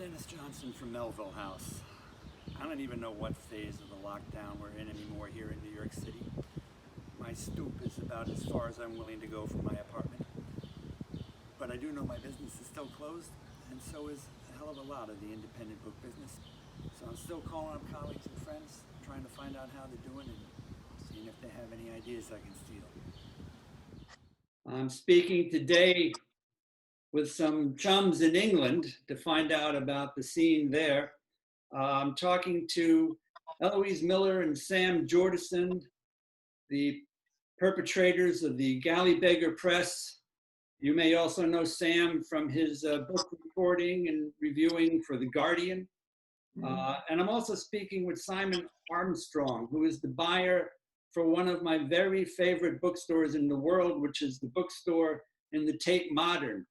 Dennis Johnson from Melville House. I don't even know what phase of the lockdown we're in anymore here in New York City. My stoop is about as far as I'm willing to go from my apartment. But I do know my business is still closed, and so is a hell of a lot of the independent book business. So I'm still calling up colleagues and friends, trying to find out how they're doing and seeing if they have any ideas I can steal. I'm speaking today with some chums in England to find out about the scene there. I'm talking to Eloise Millar and Sam Jordison, the perpetrators of the Galley Beggar Press. You may also know Sam from his book reporting and reviewing for The Guardian. And I'm also speaking with Simon Armstrong, who is the buyer for one of my very favorite bookstores in the world, which is the bookstore in the Tate Modern.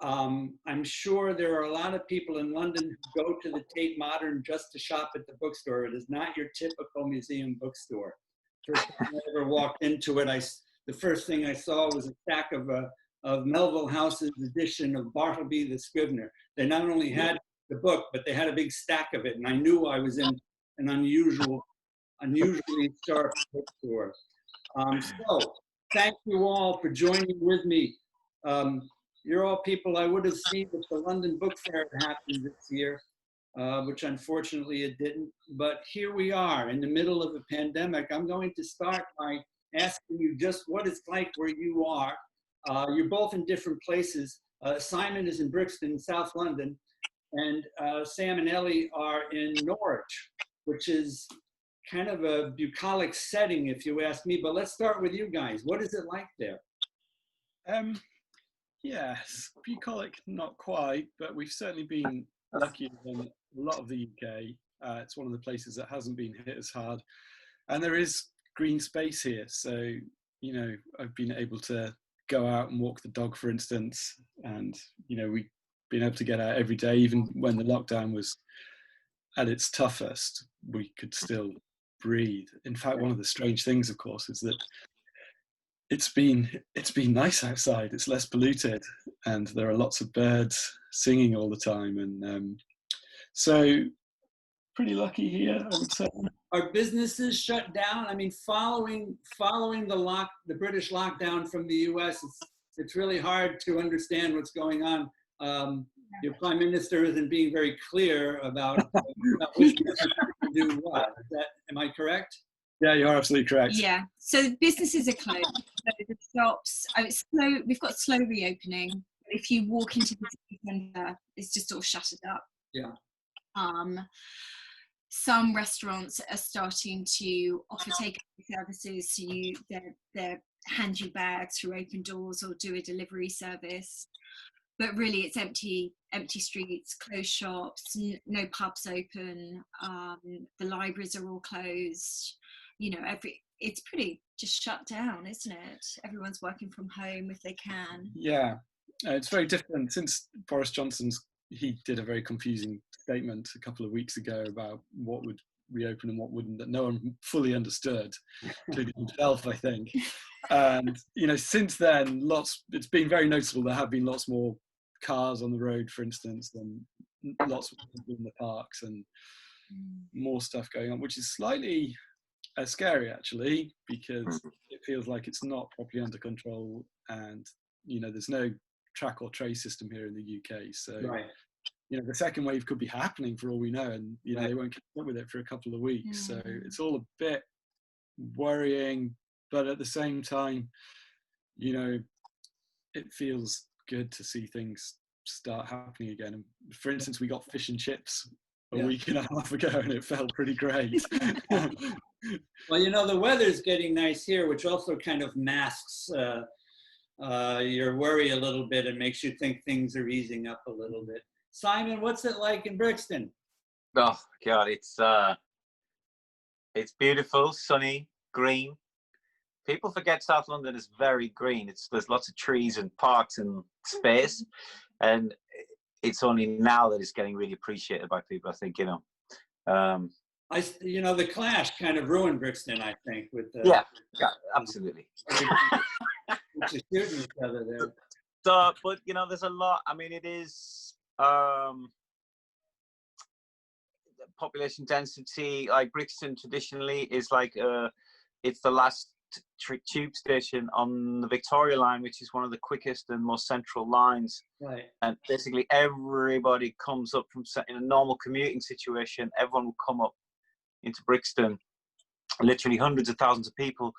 I'm sure there are a lot of people in London who go to the Tate Modern just to shop at the bookstore. It is not your typical museum bookstore. First time I ever walked into it, the first thing I saw was a stack of Melville House's edition of Bartleby the Scrivener. They not only had the book, but they had a big stack of it, and I knew I was in an unusually sharp bookstore. So thank you all for joining with me. You're all people I would have seen if the London Book Fair had happened this year, which unfortunately it didn't. But here we are in the middle of a pandemic. I'm going to start by asking you just what it's like where you are. You're both in different places. Simon is in Brixton, South London, and Sam and Ellie are in Norwich, which is kind of a bucolic setting, if you ask me. But let's start with you guys. What is it like there? Yes, bucolic, not quite, but we've certainly been luckier than a lot of the UK. It's one of the places that hasn't been hit as hard. And there is green space here. So, you know, I've been able to go out and walk the dog, for instance. And, you know, we've been able to get out every day, even when the lockdown was at its toughest, we could still breathe. In fact, one of the strange things, of course, is that it's been nice outside. It's less polluted, and there are lots of birds singing all the time, and so pretty lucky here, I would say. Are businesses shut down? I mean, following the British lockdown from the U.S., it's really hard to understand what's going on. Your Prime Minister isn't being very clear about which businesses can do what. Am I correct? Yeah, you're absolutely correct. Yeah, so businesses are closed. So the shops, we've got slow reopening. If you walk into the city centre, it's just all shuttered up. Yeah. Some restaurants are starting to offer takeaway services, so they hand you bags through open doors or do a delivery service. But really, it's empty streets, closed shops, no pubs open. The libraries are all closed. You know, it's pretty just shut down, isn't it? Everyone's working from home if they can. Yeah, it's very different since Boris Johnson's. He did a very confusing statement a couple of weeks ago about what would reopen and what wouldn't, that no one fully understood, including himself, I think. And you know, since then, it's been very noticeable. There have been lots more cars on the road, for instance, and lots of people in the parks, and more stuff going on, which is slightly scary actually, because it feels like it's not properly under control, and you know, there's no track or trace system here in the UK. So right. You know, the second wave could be happening for all we know, and you know, they won't keep up with it for a couple of weeks. So it's all a bit worrying, but at the same time, you know, it feels good to see things start happening again. And for instance, we got fish and chips a week and a half ago, and it felt pretty great. Well, you know, the weather's getting nice here, which also kind of masks your worry a little bit and makes you think things are easing up a little bit. Simon, what's it like in Brixton? Oh God, it's beautiful, sunny, green. People forget South London is very green. There's lots of trees and parks and space, and it's only now that it's getting really appreciated by people. I think, you know. The Clash kind of ruined Brixton, I think, with the yeah, absolutely. Which is shooting each other there. So, but you know, there's a lot. I mean, it is population density. Like Brixton traditionally is like it's the last tube station on the Victoria line, which is one of the quickest and most central lines. Right. And basically everybody comes up from, in a normal commuting situation, everyone will come up into Brixton, literally hundreds of thousands of people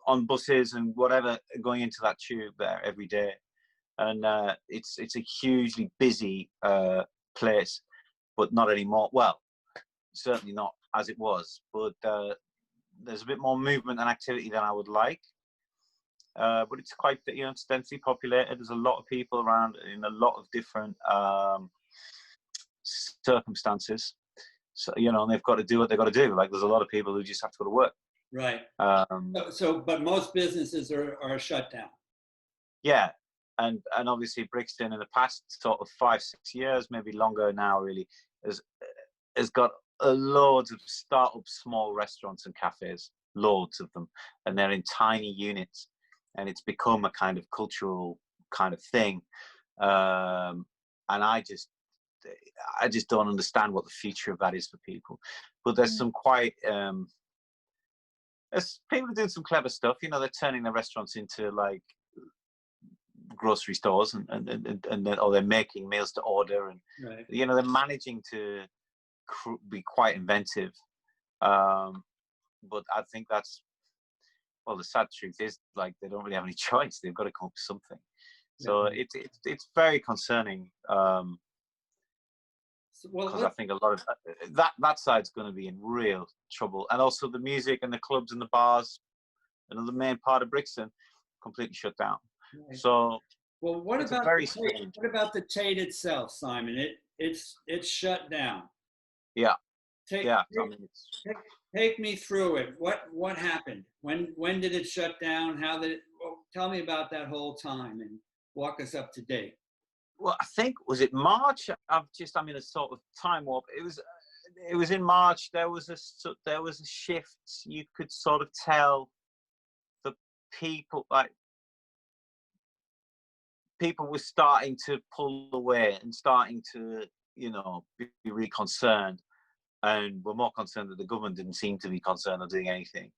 on buses and whatever going into that tube there every day. And it's a hugely busy place, but not anymore. Well, certainly not as it was, but there's a bit more movement and activity than I would like. But it's quite, it's densely populated. There's a lot of people around in a lot of different circumstances. So, they've got to do what they've got to do. Like, there's a lot of people who just have to go to work. Right. But most businesses are shut down. Yeah. And obviously Brixton in the past sort of 5-6 years, maybe longer now really, has got loads of start-up small restaurants and cafes, loads of them. And they're in tiny units. And it's become a kind of cultural kind of thing. And I just don't understand what the future of that is for people. But there's some quite, there's people doing some clever stuff. They're turning their restaurants into like grocery stores and or they're making meals to order. And, right. They're managing to be quite inventive. But I think that's, well, the sad truth is, like, they don't really have any choice. They've got to come up with something. So it's very concerning. Because I think a lot of that side's going to be in real trouble, and also the music and the clubs and the bars, another main part of Brixton, completely shut down. Right. So, well, what about the Tate itself, Simon? It's shut down. Yeah. Take me through it. What happened? When did it shut down? How did it? Well, tell me about that whole time and walk us up to date. Well, I think, was it March? I'm in a sort of time warp. It was in March. There was a shift. You could sort of tell the people, like, people were starting to pull away and starting to, be really concerned. And were more concerned that the government didn't seem to be concerned or doing anything.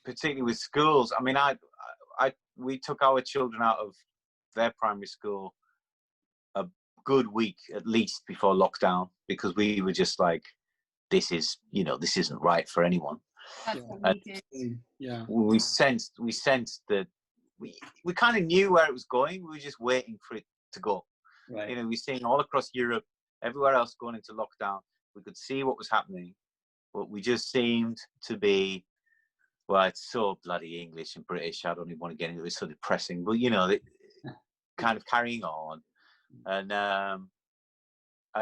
Particularly with schools. We took our children out of their primary school a good week at least before lockdown, because we were just like, this isn't right for anyone. That's what we did. Yeah. We sensed that we kind of knew where it was going. We were just waiting for it to go. Right. We're seeing all across Europe, everywhere else going into lockdown. We could see what was happening, but we just seemed to be, well, it's so bloody English and British. I don't even want to get into it. It's so depressing, but kind of carrying on, and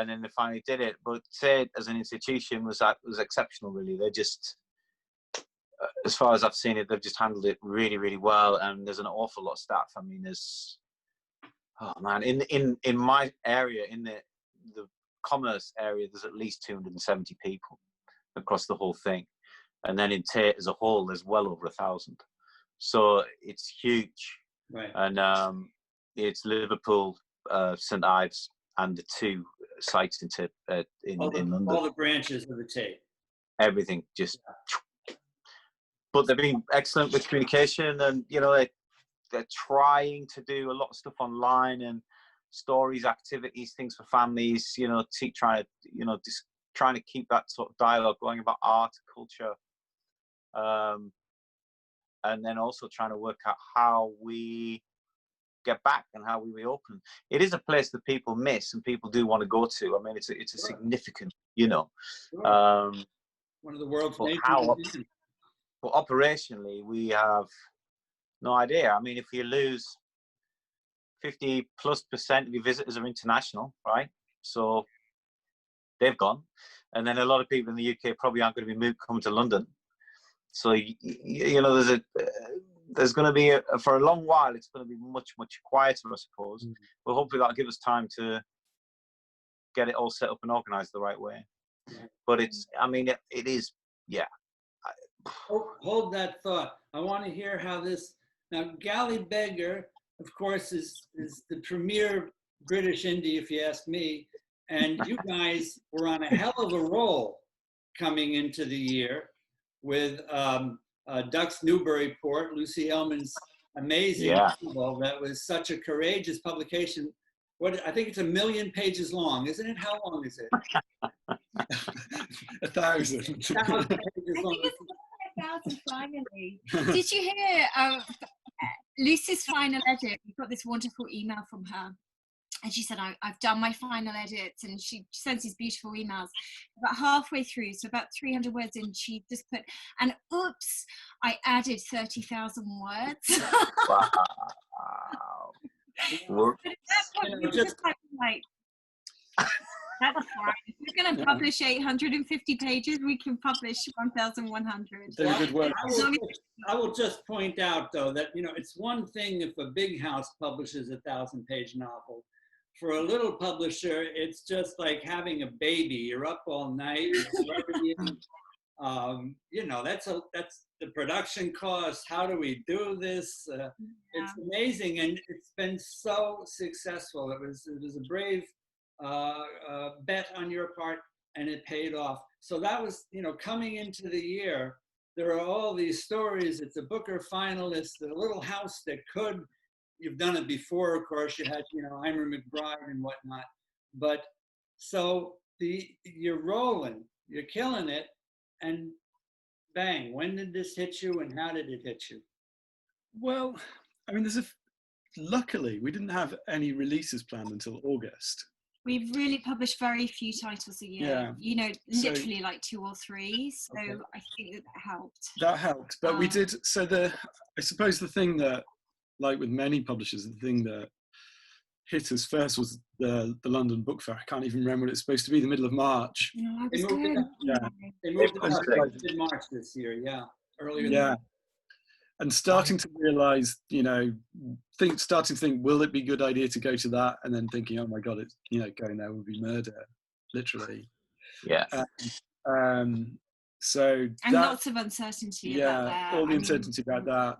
then they finally did it. But Tate as an institution was exceptional. Really, they just, as far as I've seen it, they've just handled it really, really well. And there's an awful lot of staff. In my area, in the commerce area, there's at least 270 people across the whole thing. And then in Tate as a whole, there's well over 1,000. So it's huge. Right. And it's Liverpool, St Ives, and the 2 sites in London. All the branches of the Tate. Everything just. Yeah. But they've been excellent with communication, and they're trying to do a lot of stuff online and stories, activities, things for families. Trying to keep that sort of dialogue going about art, culture. And then also trying to work out how we get back and how we reopen. It is a place that people miss and people do want to go to. It's a significant, Sure. One of the world's major museums. But operationally, we have no idea. If you lose 50+% of your visitors are international, right? So they've gone. And then a lot of people in the UK probably aren't going to be coming to London. So, there's going to be, for a long while, it's going to be much, much quieter, I suppose. Mm-hmm. But hopefully that'll give us time to get it all set up and organised the right way. Yeah. But it is, yeah. Hold that thought. I want to hear how this, now Galley Beggar, of course, is the premier British indie, if you ask me. And you guys were on a hell of a roll coming into the year with Ducks Newburyport, Lucy Ellman's amazing novel that was such a courageous publication. I think it's 1 million pages long, isn't it? How long is it? 1,000. 1,000 pages I long. think it's 1,000 finally. Did you hear Lucy's final edit? We got this wonderful email from her. And she said, I've done my final edits, and she sends these beautiful emails. About halfway through, so about 300 words in, she just put, and oops, I added 30,000 words. Wow. But at that point, we were just like, that's fine. If we're going to publish 850 pages, we can publish 1,100. Very good work. I will just point out, though, that, it's one thing if a big house publishes a 1,000-page novel. For a little publisher, it's just like having a baby. You're up all night. That's the production cost. How do we do this? It's amazing, and it's been so successful. It was a brave bet on your part, and it paid off. So that was, coming into the year, there are all these stories. It's a Booker finalist, a little house that could. You've done it before, of course. You had, Eimer McBride and whatnot. But so you're rolling, you're killing it, and bang! When did this hit you, and how did it hit you? Well, I mean, luckily we didn't have any releases planned until August. We've really published very few titles a year. Yeah. Literally like 2 or 3. So okay. I think that helped. That helped, but we did. So I suppose the thing that, like with many publishers, the thing that hit us first was the London Book Fair. I can't even remember what it's supposed to be, the middle of March. No, they moved it up in March this year, earlier. Yeah, and starting to realise, starting to think, will it be a good idea to go to that? And then thinking, oh my God, it's going there would be murder, literally. Yeah. So lots of uncertainty about that. All the uncertainty about that.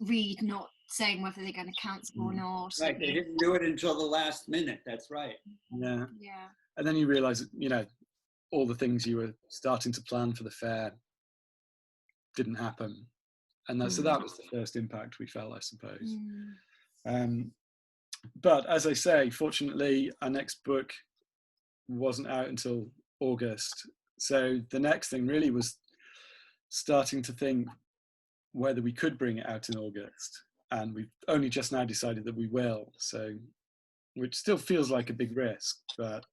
Reed not saying whether they're going to cancel or not. Right, they didn't do it until the last minute. That's right. Yeah. And then you realise, all the things you were starting to plan for the fair didn't happen, and so that was the first impact we felt, I suppose. But as I say, fortunately, our next book wasn't out until August. So the next thing really was starting to think whether we could bring it out in August, and we've only just now decided that we will. So, which still feels like a big risk, but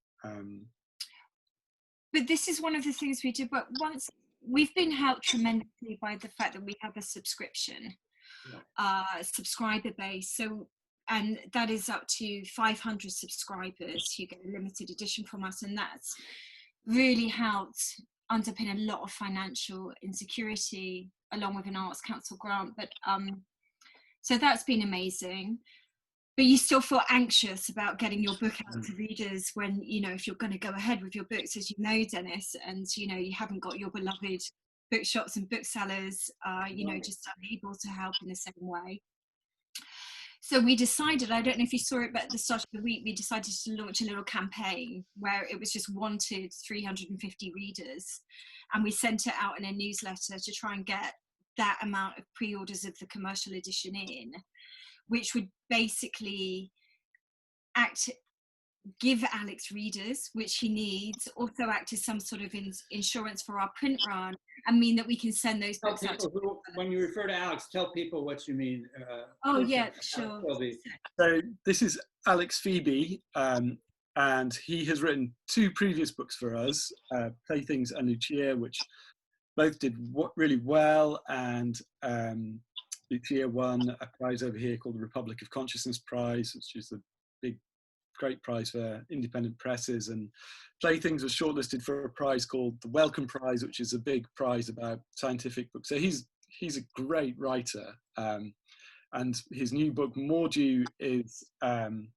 this is one of the things we do. But once we've been helped tremendously by the fact that we have a subscription, subscriber base. So, and that is up to 500 subscribers who get a limited edition from us, and that's really helped underpin a lot of financial insecurity, along with an Arts Council grant. But so that's been amazing. But you still feel anxious about getting your book out to readers when, if you're going to go ahead with your books, as Dennis, and, you haven't got your beloved bookshops and booksellers, just unable to help in the same way. So we decided, I don't know if you saw it, but at the start of the week, we decided to launch a little campaign where it was just wanted 350 readers. And we sent it out in a newsletter to try and get that amount of pre-orders of the commercial edition in, which would basically give Alex readers, which he needs, also act as some sort of insurance for our print run, and mean that we can send those books out to people. When you refer to Alex, tell people what you mean. Sure. So this is Alex Phoebe, and he has written 2 previous books for us, Playthings and Lucia, which both did really well, and Lucia won a prize over here called the Republic of Consciousness Prize, which is a great prize for independent presses, and Playthings was shortlisted for a prize called the Wellcome Prize, which is a big prize about scientific books. So he's a great writer, and his new book Mordew is in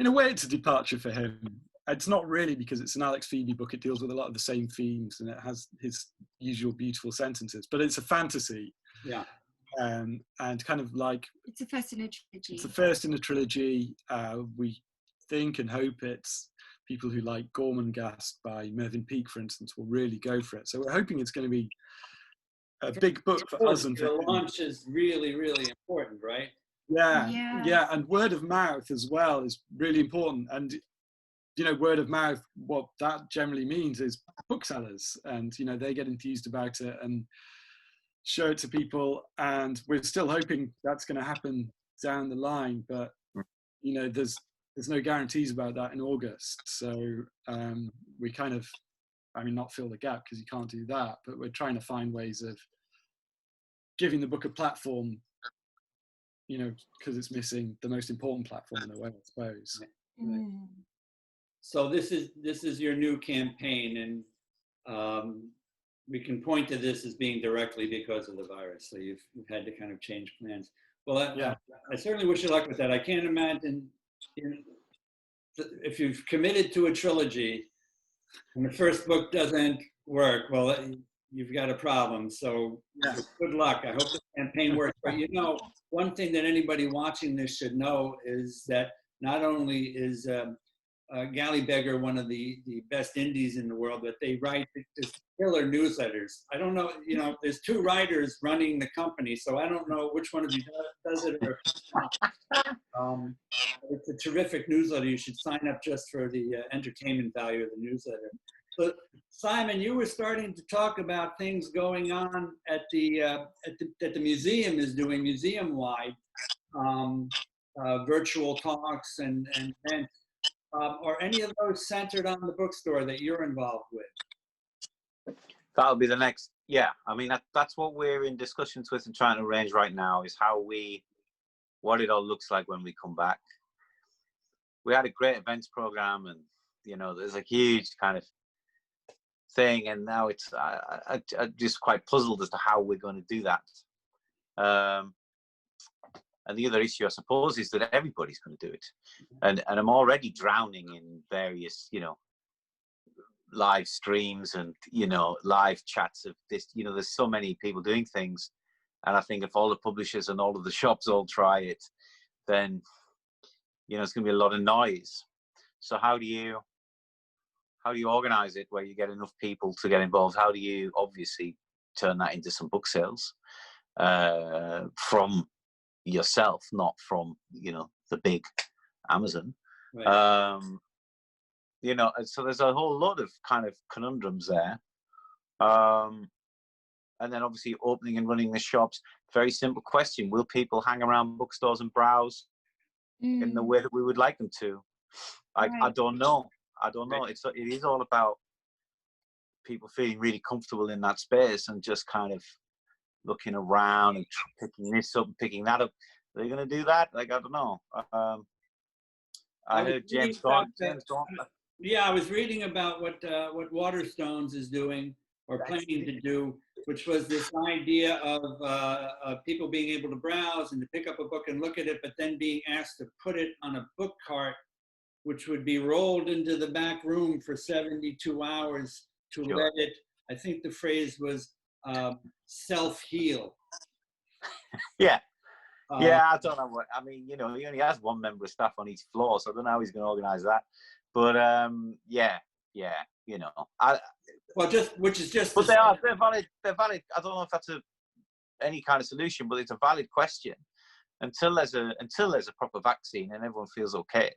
a way it's a departure for him. It's not really, because it's an Alex Phoebe book. It deals with a lot of the same themes, and it has his usual beautiful sentences, but it's a fantasy. Yeah. and kind of like It's the first in a trilogy. it's the first in a trilogy. We think and hope it's people who like Gormenghast by Mervyn Peake, for instance, will really go for it. So we're hoping it's going to be a big book for us and for the him. launch is really, really important, right? Yeah, and word of mouth as well is really important. And you know, word of mouth, what that generally means is booksellers, and you know, they get enthused about it and show it to people. And we're still hoping that's going to happen down the line, but you know, there's no guarantees about that in August. So we kind of, I mean, not fill the gap because you can't do that, but we're trying to find ways of giving the book a platform, you know, because it's missing the most important platform in a way, I suppose. Mm. So this is your new campaign, and we can point to this as being directly because of the virus. So you've had to kind of change plans. Well, I certainly wish you luck with that. I can't imagine, you know, if you've committed to a trilogy and the first book doesn't work, well, you've got a problem. So good luck. I hope the campaign works. But you know, one thing that anybody watching this should know is that not only is Galley Beggar one of the best indies in the world, but they write just killer newsletters. I don't know, you know, there's two writers running the company, so I don't know which one of you does it. Or, it's a terrific newsletter. You should sign up just for the entertainment value of the newsletter. So, Simon, you were starting to talk about things going on at that the museum is doing museum-wide, virtual talks and events. Are any of those centered on the bookstore that you're involved with? That'll be the next. Yeah, I mean, that's what we're in discussions with and trying to arrange right now, is what it all looks like when we come back. We had a great events program, and you know, there's a huge kind of thing, and now it's I'm just quite puzzled as to how we're going to do that. And the other issue, I suppose, is that everybody's going to do it, and I'm already drowning in various, you know, live streams and, you know, live chats of this. You know, there's so many people doing things, and I think if all the publishers and all of the shops all try it, then, you know, it's going to be a lot of noise. So how do you organize it where you get enough people to get involved? How do you obviously turn that into some book sales from yourself, not from, you know, the big Amazon? Right. You know, so there's a whole lot of kind of conundrums there. And then obviously opening and running the shops. Very simple question: will people hang around bookstores and browse in the way that we would like them to? I don't know. It is all about people feeling really comfortable in that space and just kind of looking around and picking this up and picking that up. Are they going to do that? Like, I don't know. I heard James Gordon. Yeah, I was reading about what Waterstones is doing or planning to do, which was this idea of people being able to browse and to pick up a book and look at it, but then being asked to put it on a book cart, which would be rolled into the back room for 72 hours to let it, I think the phrase was self-heal. Yeah. Yeah, I don't know what, I mean, you know, he only has one member of staff on each floor, so I don't know how he's going to organise that. But yeah, you know. But they're valid. They're valid. I don't know if that's any kind of solution, but it's a valid question. Until there's a proper vaccine and everyone feels okay.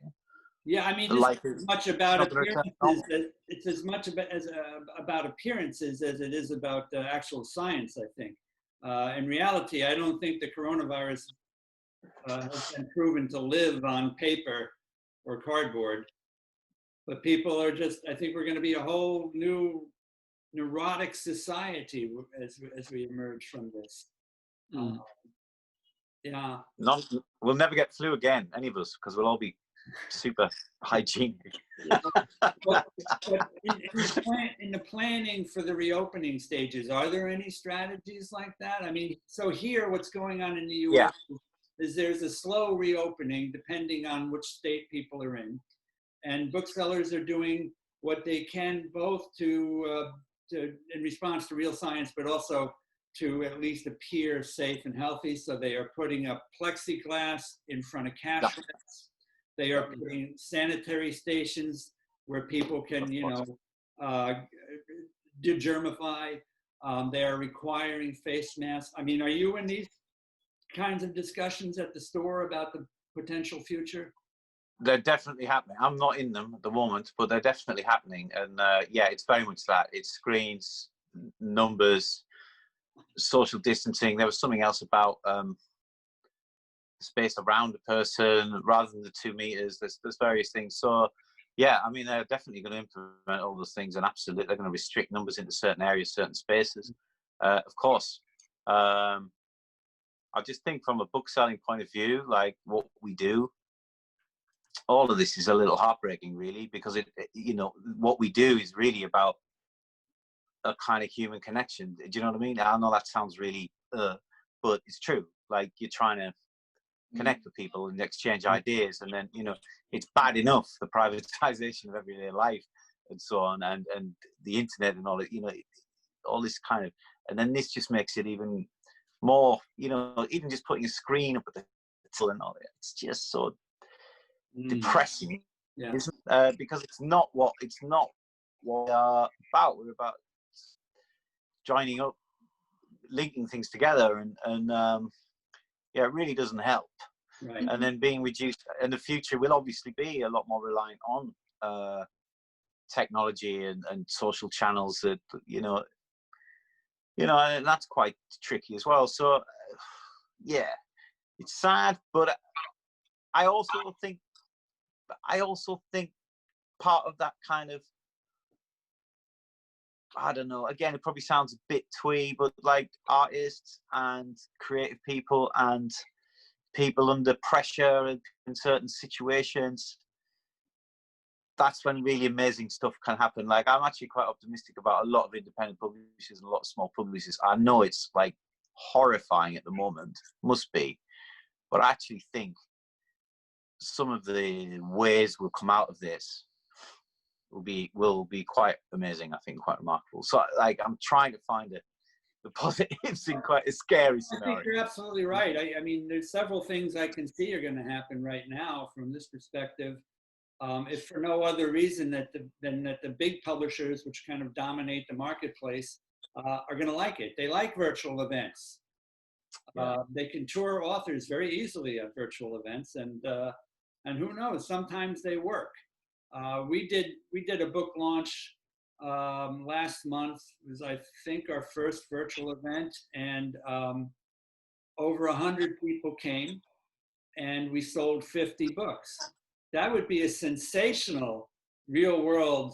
Yeah, I mean, it's as much about appearances. It's as much about appearances as it is about actual science, I think. In reality, I don't think the coronavirus has been proven to live on paper or cardboard. But people are just, I think we're going to be a whole new neurotic society as we emerge from this. Yeah. We'll never get flu again, any of us, because we'll all be super hygienic. But in the planning for the reopening stages, are there any strategies like that? I mean, so here, what's going on in the U.S. is there's a slow reopening depending on which state people are in. And booksellers are doing what they can, both to in response to real science, but also to at least appear safe and healthy. So they are putting up plexiglass in front of cash recs. They are putting sanitary stations where people can, you know, degermify. They are requiring face masks. I mean, are you in these kinds of discussions at the store about the potential future? They're definitely happening. I'm not in them at the moment, but they're definitely happening. And yeah, it's very much that. It's screens, numbers, social distancing. There was something else about space around a person rather than the 2 meters. There's various things. So yeah, I mean, they're definitely going to implement all those things, and absolutely they're going to restrict numbers into certain areas, certain spaces. Of course. I just think from a book selling point of view, like what we do, all of this is a little heartbreaking, really, because it, you know, what we do is really about a kind of human connection. Do you know what I mean? I know that sounds really, but it's true. Like, you're trying to connect with people and exchange ideas, and then, you know, it's bad enough, the privatization of everyday life and so on, and the internet and all it, you know, all this kind of, and then this just makes it even more, you know, even just putting a screen up at the and all that, it's just so depressing. Yeah. Because it's not what we are about. We're about joining up, linking things together, and yeah, it really doesn't help. Right. And then being reduced, and the future will obviously be a lot more reliant on technology and social channels that, you know, and that's quite tricky as well. So yeah, it's sad, but I also think part of that kind of, I don't know, again, it probably sounds a bit twee, but like artists and creative people and people under pressure in certain situations, that's when really amazing stuff can happen. Like, I'm actually quite optimistic about a lot of independent publishers and a lot of small publishers. I know it's like horrifying at the moment, must be, but I actually think some of the ways we'll come out of this will be quite amazing. I think quite remarkable. So, like, I'm trying to find the positives in quite a scary scenario. I think you're absolutely right. I mean, there's several things I can see are going to happen right now from this perspective. If for no other reason than that the big publishers, which kind of dominate the marketplace, are going to like it. They like virtual events. They can tour authors very easily at virtual events, and who knows? Sometimes they work. We did a book launch last month. It was, I think, our first virtual event, and over 100 people came, and we sold 50 books. That would be a sensational real-world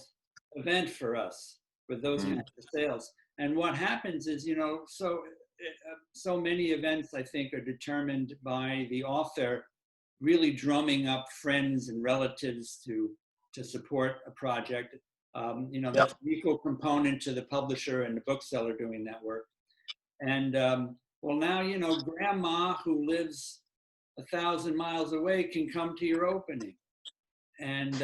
event for us with those kinds of sales. And what happens is, you know, so many events, I think, are determined by the author really drumming up friends and relatives to support a project. You know, that's an equal component to the publisher and the bookseller doing that work. And well, now, you know, grandma who lives 1,000 miles away can come to your opening, and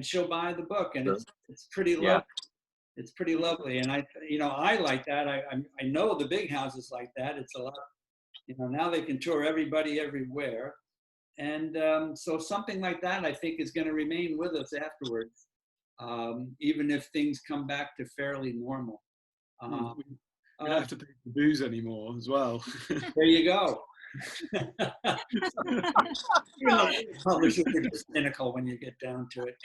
she'll buy the book, and it's pretty lovely. Yeah. It's pretty lovely, and I like that. I know the big houses like that. It's a lot, you know. Now they can tour everybody everywhere, and so something like that, I think, is going to remain with us afterwards, even if things come back to fairly normal. We don't have to pay for booze anymore as well. There you go. You know, publishers are just cynical when you get down to it.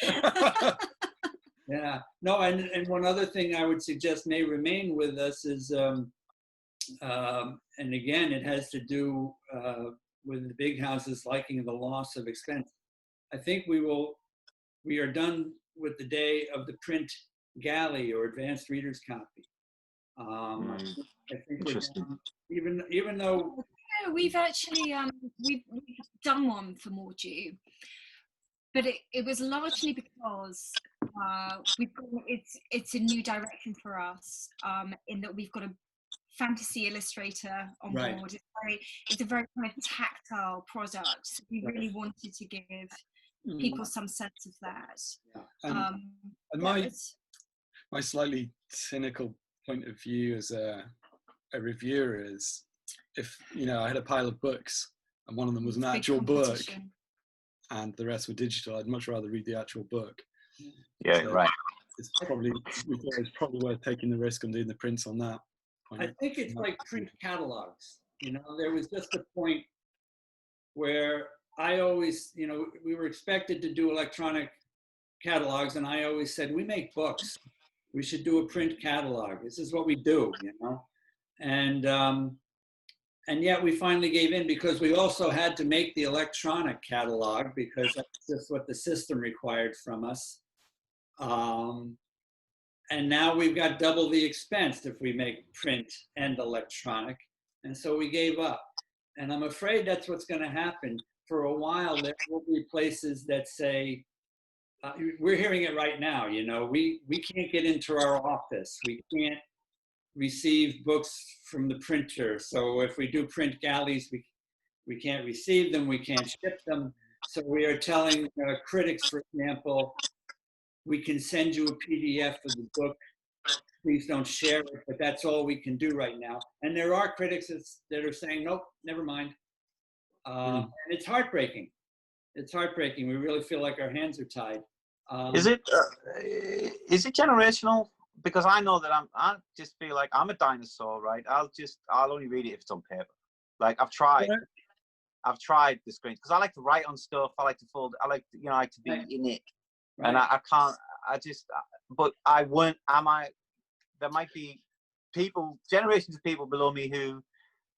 Yeah. No, and one other thing I would suggest may remain with us is, and again, it has to do with the big houses liking the loss of expense. I think we are done with the day of the print galley or advanced reader's copy. I think we're down, even though we've actually we've done one for Mordew, but it was largely because it's a new direction for us, in that we've got a fantasy illustrator on board. It's a very kind of tactile product. So we really wanted to give people some sense of that. Yeah. And my slightly cynical point of view as a a reviewer is, if I had a pile of books and one of them was an Big actual book competition. and the rest were digital, I'd much rather read the actual book. Yeah, So right. it's probably, we thought it's probably worth taking the risk on doing the prints on that. I think it's like print catalogs. There was just a point where I always, we were expected to do electronic catalogs, and I always said, we make books. We should do a print catalog. This is what we do, And yet we finally gave in because we also had to make the electronic catalog because that's just what the system required from us. And now we've got double the expense if we make print and electronic. And so we gave up. And I'm afraid that's what's going to happen. For a while, there will be places that say, we're hearing it right now, we can't get into our office. We can't receive books from the printer. So if we do print galleys, we can't receive them, we can't ship them. So we are telling critics, for example, we can send you a PDF of the book. Please don't share it, but that's all we can do right now. And there are critics that are saying, nope, never mind. And it's heartbreaking. It's heartbreaking. We really feel like our hands are tied. Is it generational? Because I know that I just feel like I'm a dinosaur, right? I'll only read it if it's on paper. Like I've tried the screens because I like to write on stuff. I like to fold. I like to be in it. Right. And I can't. But I won't. There might be generations of people below me who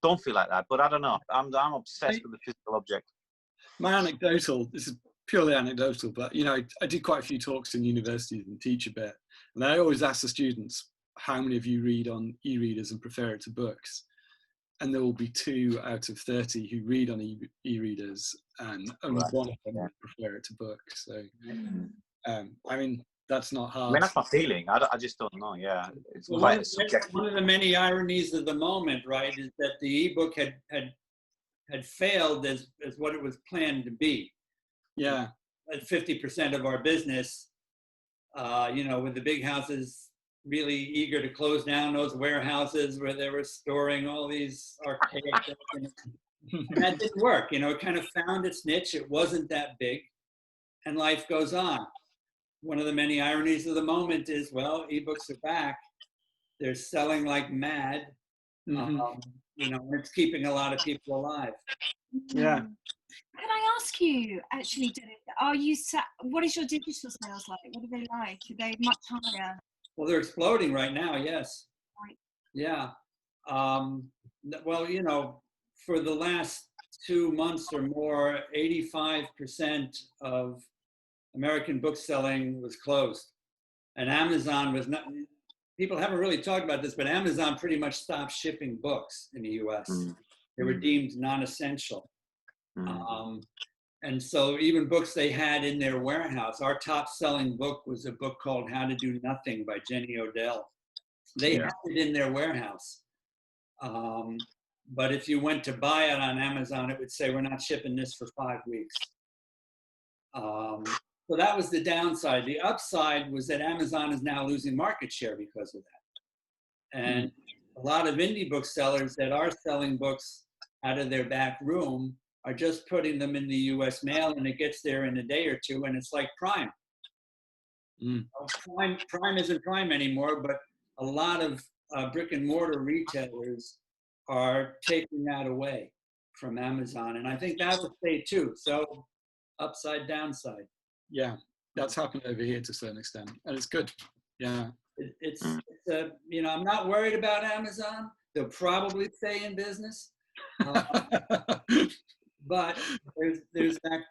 don't feel like that. But I don't know. I'm obsessed with the physical object. This is purely anecdotal, but I did quite a few talks in universities and teach a bit. And I always ask the students, how many of you read on e-readers and prefer it to books? And there will be 2 out of 30 who read on e-readers, and only one of them would prefer it to books. So, that's not hard. That's my feeling. I just don't know. Yeah, it's one of the many ironies of the moment, right, is that the ebook had failed as what it was planned to be. Yeah, at 50% of our business. With the big houses really eager to close down those warehouses where they were storing all these archaic things. And that didn't work. It kind of found its niche. It wasn't that big. And life goes on. One of the many ironies of the moment is, well, ebooks are back. They're selling like mad. And it's keeping a lot of people alive. Yeah. Can I ask you, actually, what is your digital sales like? What are they like? Are they much higher? Well, they're exploding right now, yes. Right. Yeah. For the last 2 months or more, 85% of American book selling was closed. And Amazon was not, people haven't really talked about this, but Amazon pretty much stopped shipping books in the US. They were deemed non-essential. And so even books they had in their warehouse, our top selling book was a book called How to Do Nothing by Jenny Odell. They had it in their warehouse. But if you went to buy it on Amazon, it would say, we're not shipping this for 5 weeks. So that was the downside. The upside was that Amazon is now losing market share because of that. And a lot of indie booksellers that are selling books out of their back room are just putting them in the US mail, and it gets there in a day or 2, and it's like Prime. Prime isn't Prime anymore, but a lot of brick and mortar retailers are taking that away from Amazon, and I think that will stay too. So upside, downside. Yeah, that's happened over here to a certain extent, and it's good. Yeah. It's I'm not worried about Amazon. They'll probably stay in business. But there's that.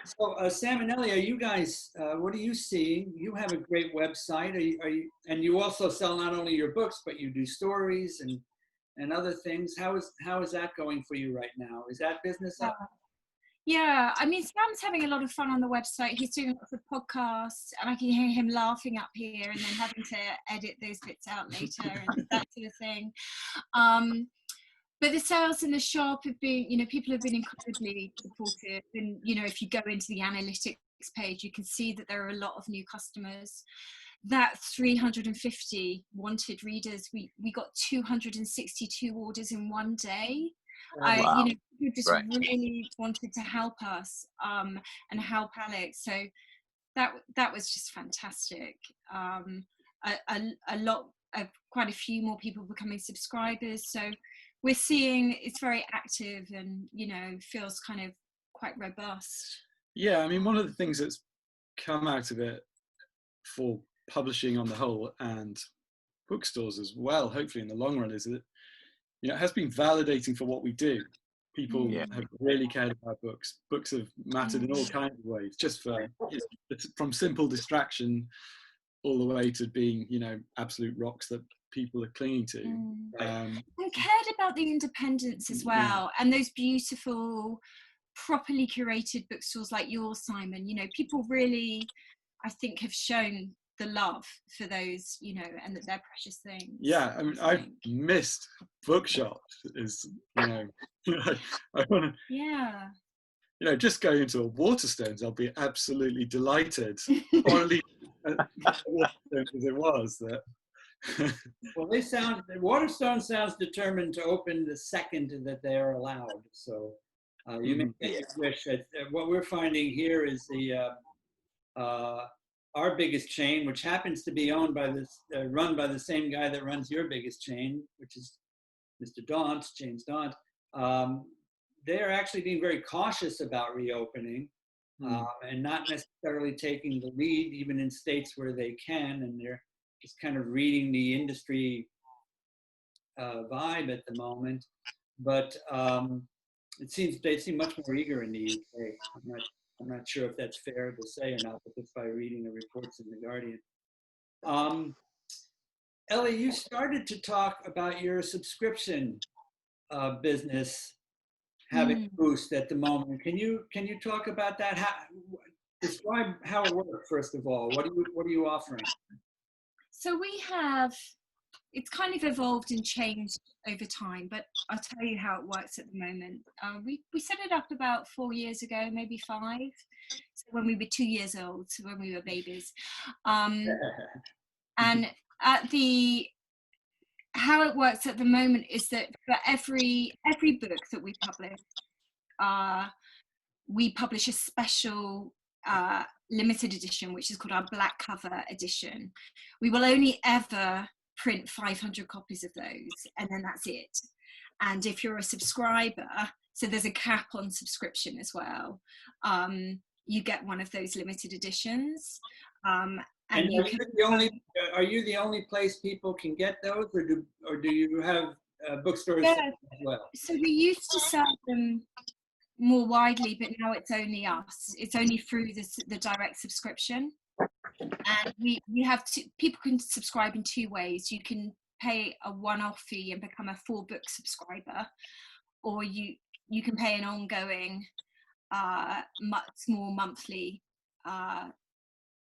So Sam and Ellie, are you guys? What are you seeing? You have a great website. Are you? And you also sell not only your books, but you do stories and other things. How is that going for you right now? Is that business up? Yeah, I mean, Sam's having a lot of fun on the website. He's doing lots of podcasts, and I can hear him laughing up here and then having to edit those bits out later and that sort of thing. But the sales in the shop have been, people have been incredibly supportive. And, if you go into the analytics page, you can see that there are a lot of new customers. that 350 wanted readers, we got 262 orders in one day. Wow. You know, people just Right. really wanted to help us and help Alex. So that was just fantastic. A lot of quite a few more people becoming subscribers. So we're seeing it's very active and, you know, feels kind of quite robust. Yeah, I mean, one of the things that's come out of it for publishing on the whole and bookstores as well, hopefully in the long run, is that, you know, it has been validating for what we do. People have really cared about books. Books have mattered in all kinds of ways, just for, you know, it's from simple distraction all the way to being, you know, absolute rocks that people are clinging to. And cared about the independence as well, and those beautiful, properly curated bookstores like yours, Simon. You know, people really, I think, have shown the love for those, you know, and that they're precious things. Yeah, I mean, I've missed bookshops. Is, you know, I want to. Yeah. You know, just going into a Waterstones, I'll be absolutely delighted, or at least Waterstones as it was that. Well, Waterstone sounds determined to open the second that they are allowed. So you may get your wish. What we're finding here is our biggest chain, which happens to be owned by run by the same guy that runs your biggest chain, which is Mr. Daunt, James Daunt. They're actually being very cautious about reopening and not necessarily taking the lead, even in states where they can, and they're just kind of reading the industry vibe at the moment. But it seems they seem much more eager in the UK. I'm not sure if that's fair to say or not, but just by reading the reports in The Guardian. Ellie, you started to talk about your subscription business having a boost at the moment. Can you talk about that? Describe how it works, first of all. What are you offering? So we have, it's kind of evolved and changed over time, but I'll tell you how it works at the moment. We set it up about 4 years ago, maybe 5, so when we were 2 years old, so when we were babies. And how it works at the moment is that for every book that we publish a special limited edition, which is called our black cover edition. We will only ever print 500 copies of those, and then that's it. And if you're a subscriber, so there's a cap on subscription as well, you get one of those limited editions. And are you the only place people can get those, or do you have bookstores as well? So we used to sell them more widely, but now it's only us. It's only through the direct subscription. And we have people can subscribe in 2 ways. You can pay a one-off fee and become a 4-book subscriber, or you can pay an ongoing small monthly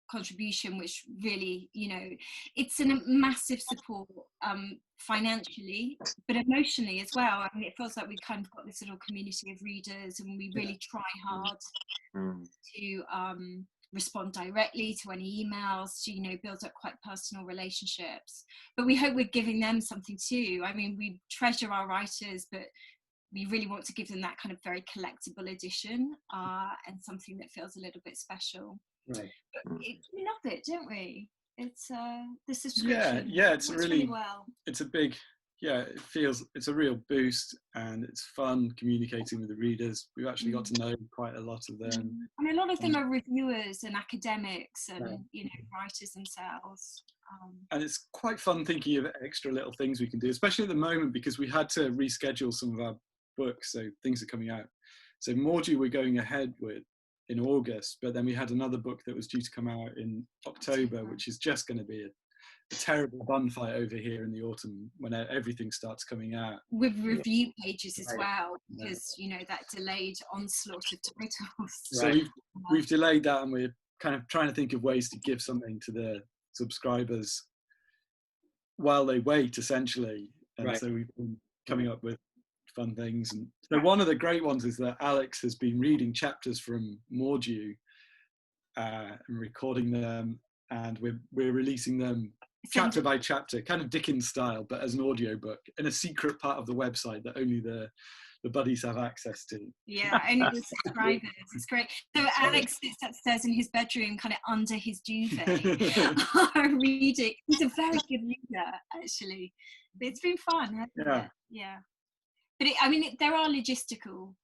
contribution, which really, you know, it's a massive support financially, but emotionally as well. I mean, it feels like we've kind of got this little community of readers, and we really try hard to respond directly to any emails, to, you know, build up quite personal relationships. But we hope we're giving them something too. I mean, we treasure our writers, but we really want to give them that kind of very collectible edition and something that feels a little bit special. Right. But we love it, don't we? It's the subscription. Yeah, it's really well. It's a big, it's a real boost, and it's fun communicating with the readers. We've actually got to know quite a lot of them. And a lot of them are reviewers and academics and, you know, writers themselves. And it's quite fun thinking of extra little things we can do, especially at the moment, because we had to reschedule some of our books, so things are coming out. So Morgie we're going ahead with in August, but then we had another book that was due to come out in October, which is just going to be a terrible bun fight over here in the autumn when everything starts coming out. With review pages as well, because, you know, that delayed onslaught of titles. So we've delayed that, and we're kind of trying to think of ways to give something to the subscribers while they wait, essentially. And so we've been coming up with fun things. And so one of the great ones is that Alex has been reading chapters from Mordew and recording them and we're releasing them chapter by chapter, kind of Dickens style, but as an audiobook in a secret part of the website that only the buddies have access to. Yeah, only the subscribers. It's great. So Alex sits upstairs in his bedroom, kind of under his duvet, reading. He's a very good reader, actually. But it's been fun, hasn't it? Yeah. But there are logistical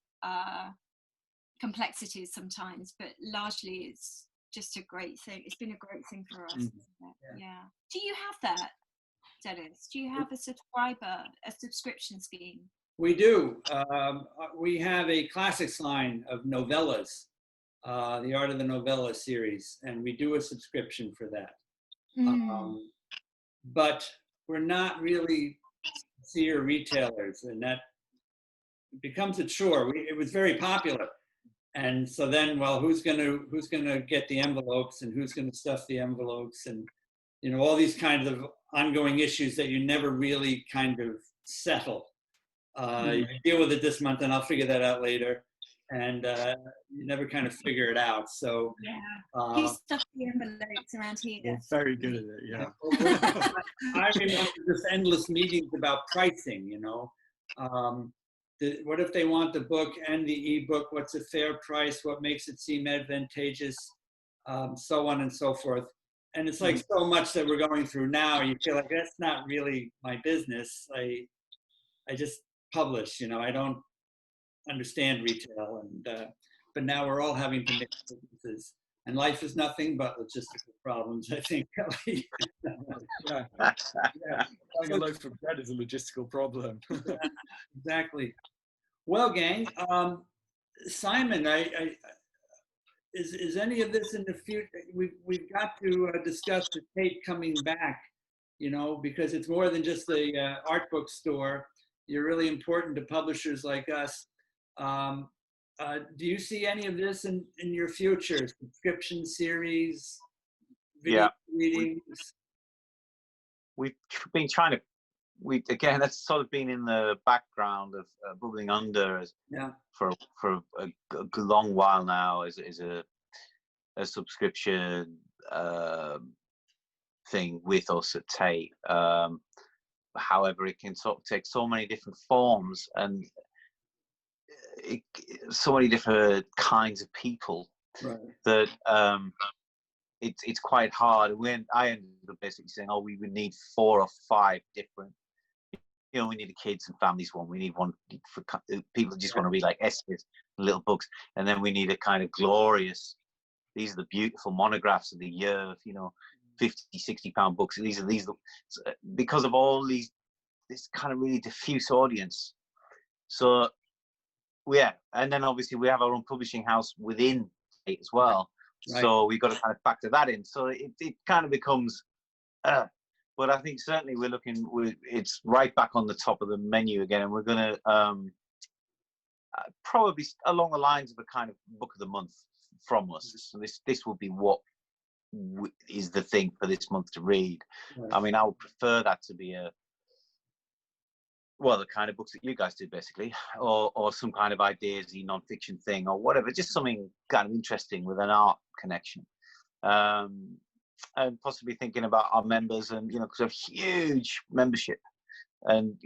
complexities sometimes, but largely it's just a great thing. It's been a great thing for us, isn't it? Yeah. Do you have that, Dennis? Do you have a subscription scheme? We do. We have a classics line of novellas, the Art of the Novella series, and we do a subscription for that. But we're not really sincere retailers, and that becomes a chore. It was very popular, and so then, well, who's gonna get the envelopes, and who's gonna stuff the envelopes, and all these kinds of ongoing issues that you never really kind of settle. You deal with it this month, and I'll figure that out later. And you never kind of figure it out. So who stuffed the envelopes around here? We're very good at it. Yeah. I remember just endless meetings about pricing. What if they want the book and the ebook? What's a fair price? What makes it seem advantageous? So on and so forth. And it's like so much that we're going through now. You feel like that's not really my business. I just publish. I don't understand retail, and but now we're all having to make businesses, and life is nothing but logistical problems, I think. Yeah. Buying a loaf of bread is a logistical problem. Exactly. Well, gang, Simon, is any of this in the future? We've got to discuss the Tate coming back, because it's more than just the art bookstore. You're really important to publishers like us. Do you see any of this in your future? Subscription series, video readings? We've been trying to. Again, that's sort of been in the background of bubbling under for a long while now. Is a subscription thing with us at Tate. However, it can sort of take so many different forms and so many different kinds of people that it's quite hard. When I ended up basically saying, we would need 4 or 5 different, we need a kids and families one. We need one for people who just want to read like essays, little books, and then we need a kind of glorious. These are the beautiful monographs of the year. 50, 60 pound books. These because of all this kind of really diffuse audience. So and then obviously we have our own publishing house within it as well. Right. So we've got to kind of factor that in. So it kind of becomes, but I think certainly it's right back on the top of the menu again, and we're going to probably along the lines of a kind of book of the month from us. So this will be what is the thing for this month to read. Right. I mean, I would prefer that to be the kind of books that you guys did basically, or some kind of ideas-y non-fiction thing or whatever, just something kind of interesting with an art connection. And possibly thinking about our members and, because we have huge membership and,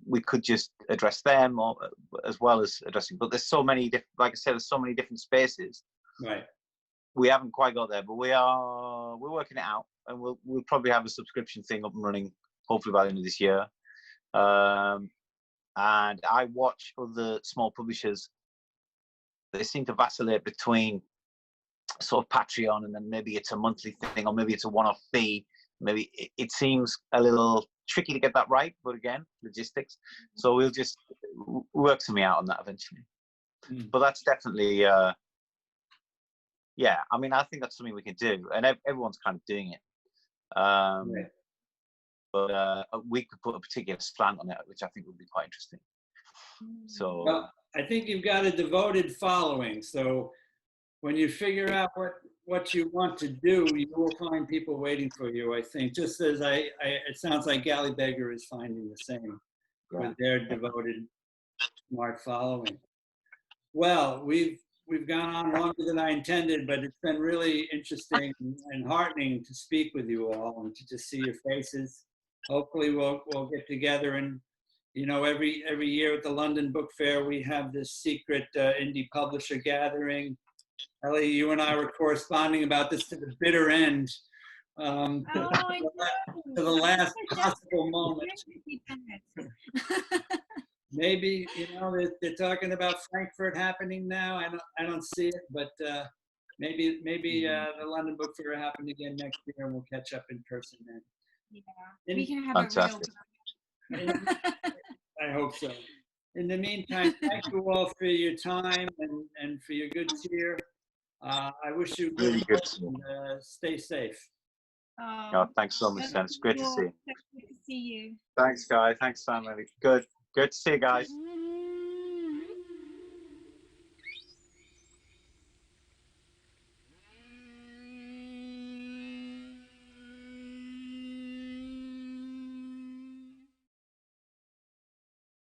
we could just address them as well as addressing, but there's so many different, like I said, there's so many different spaces. Right. We haven't quite got there, but we're working it out, and we'll probably have a subscription thing up and running hopefully by the end of this year. And I watch other small publishers. They seem to vacillate between sort of Patreon, and then maybe it's a monthly thing, or maybe it's a one-off fee. Maybe it seems a little tricky to get that right, but again, logistics. So we'll just work something out on that eventually. But that's definitely. I mean, I think that's something we can do, and everyone's kind of doing it. But we could put a particular slant on it, which I think would be quite interesting. So, well, I think you've got a devoted following. So, when you figure out what you want to do, you will find people waiting for you. I think, just as it sounds like Galley Beggar is finding the same with their devoted, smart following. Well, we've we've gone on longer than I intended, but it's been really interesting and heartening to speak with you all and to just see your faces. Hopefully we'll get together, and you know, every year at the London Book Fair we have this secret indie publisher gathering. Ellie, you and I were corresponding about this to the bitter end. Oh, I know. To the last So possible moment. desperate. Maybe, you know, they're talking about Frankfurt happening now. I don't see it, but maybe the London Book Fair will happen again next year, and we'll catch up in person then. Yeah, we can have Fantastic. a real. I hope so. In the meantime, thank you all for your time and for your good cheer. I wish you good Really good luck to and stay safe. Oh, thanks so much, Sam. It's great to see you. Good to see you. Thanks, Guy. Thanks, Sam. Good to see you guys.